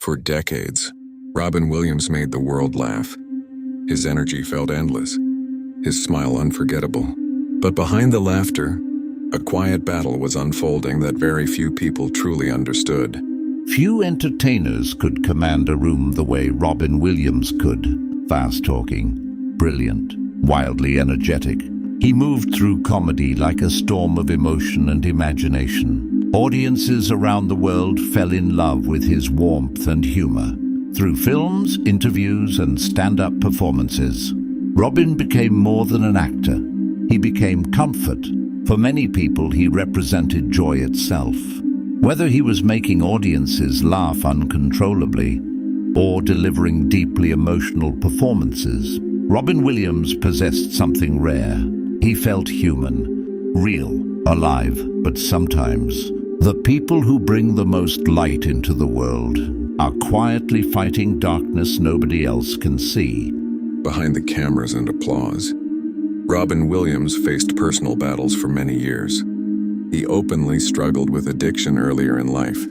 For decades, Robin Williams made the world laugh. His energy felt endless, his smile unforgettable. But behind the laughter, a quiet battle was unfolding that very few people truly understood. Few entertainers could command a room the way Robin Williams could. Fast-talking, brilliant, wildly energetic. He moved through comedy like a storm of emotion and imagination. Audiences around the world fell in love with his warmth and humor. Through films, interviews, and stand-up performances, Robin became more than an actor. He became comfort. For many people, he represented joy itself. Whether he was making audiences laugh uncontrollably or delivering deeply emotional performances, Robin Williams possessed something rare. He felt human, real, alive. But sometimes, the people who bring the most light into the world are quietly fighting darkness nobody else can see. Behind the cameras and applause, Robin Williams faced personal battles for many years. He openly struggled with addiction earlier in life.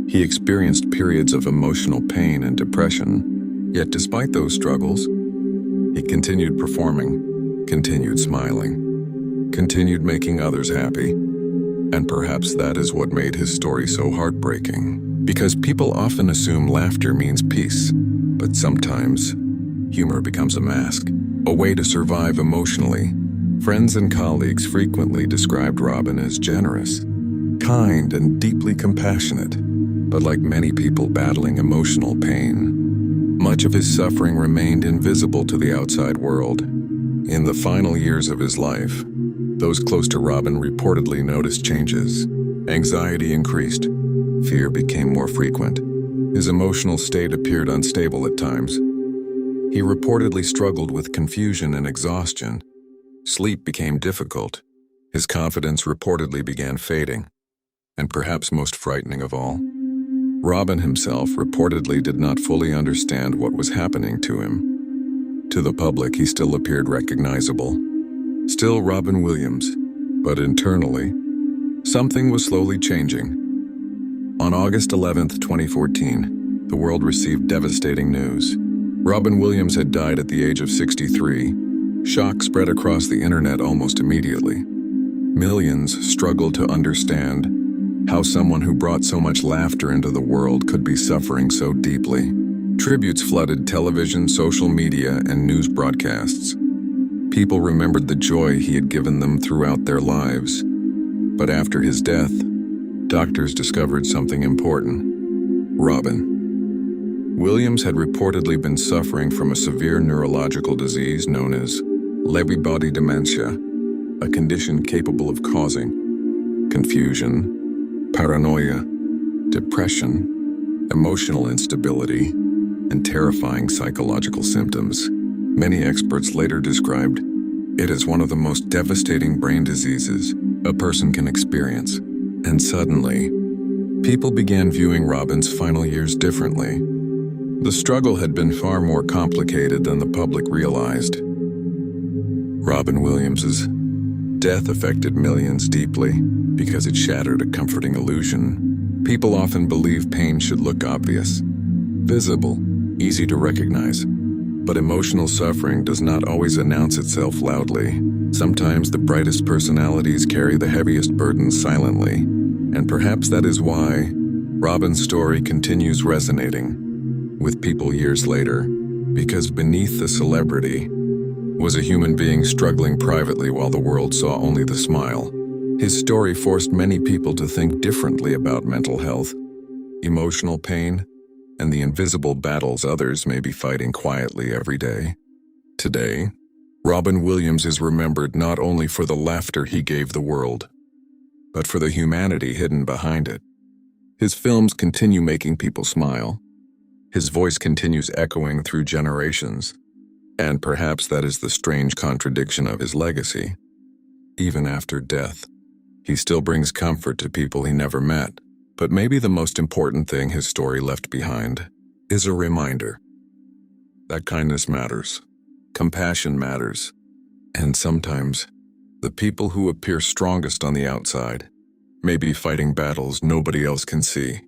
He experienced periods of emotional pain and depression, yet despite those struggles, he continued performing, continued smiling, continued making others happy. And perhaps that is what made his story so heartbreaking. Because people often assume laughter means peace, but sometimes humor becomes a mask, a way to survive emotionally. Friends and colleagues frequently described Robin as generous, kind, and deeply compassionate. But like many people battling emotional pain, much of his suffering remained invisible to the outside world. In the final years of his life, those close to Robin reportedly noticed changes. Anxiety increased, fear became more frequent. His emotional state appeared unstable at times. He reportedly struggled with confusion and exhaustion. Sleep became difficult. His confidence reportedly began fading. And perhaps most frightening of all, Robin himself reportedly did not fully understand what was happening to him. To the public, he still appeared recognizable. Still Robin Williams, but internally, something was slowly changing. On August 11, 2014, the world received devastating news. Robin Williams had died at the age of 63. Shock spread across the internet almost immediately. Millions struggled to understand how someone who brought so much laughter into the world could be suffering so deeply. Tributes flooded television, social media, and news broadcasts. People remembered the joy he had given them throughout their lives. But after his death, doctors discovered something important. Robin Williams had reportedly been suffering from a severe neurological disease known as Lewy body dementia, a condition capable of causing confusion, paranoia, depression, emotional instability, and terrifying psychological symptoms. Many experts later described it as one of the most devastating brain diseases a person can experience. And suddenly, people began viewing Robin's final years differently. The struggle had been far more complicated than the public realized. Robin Williams's death affected millions deeply because it shattered a comforting illusion. People often believe pain should look obvious, visible, easy to recognize. But emotional suffering does not always announce itself loudly. Sometimes the brightest personalities carry the heaviest burdens silently. And perhaps that is why Robin's story continues resonating with people years later, because beneath the celebrity was a human being struggling privately while the world saw only the smile. His story forced many people to think differently about mental health, emotional pain, and the invisible battles others may be fighting quietly every day. Today, Robin Williams is remembered not only for the laughter he gave the world, but for the humanity hidden behind it. His films continue making people smile. His voice continues echoing through generations. And perhaps that is the strange contradiction of his legacy. Even after death, he still brings comfort to people he never met. But maybe the most important thing his story left behind is a reminder that kindness matters, compassion matters, and sometimes the people who appear strongest on the outside may be fighting battles nobody else can see.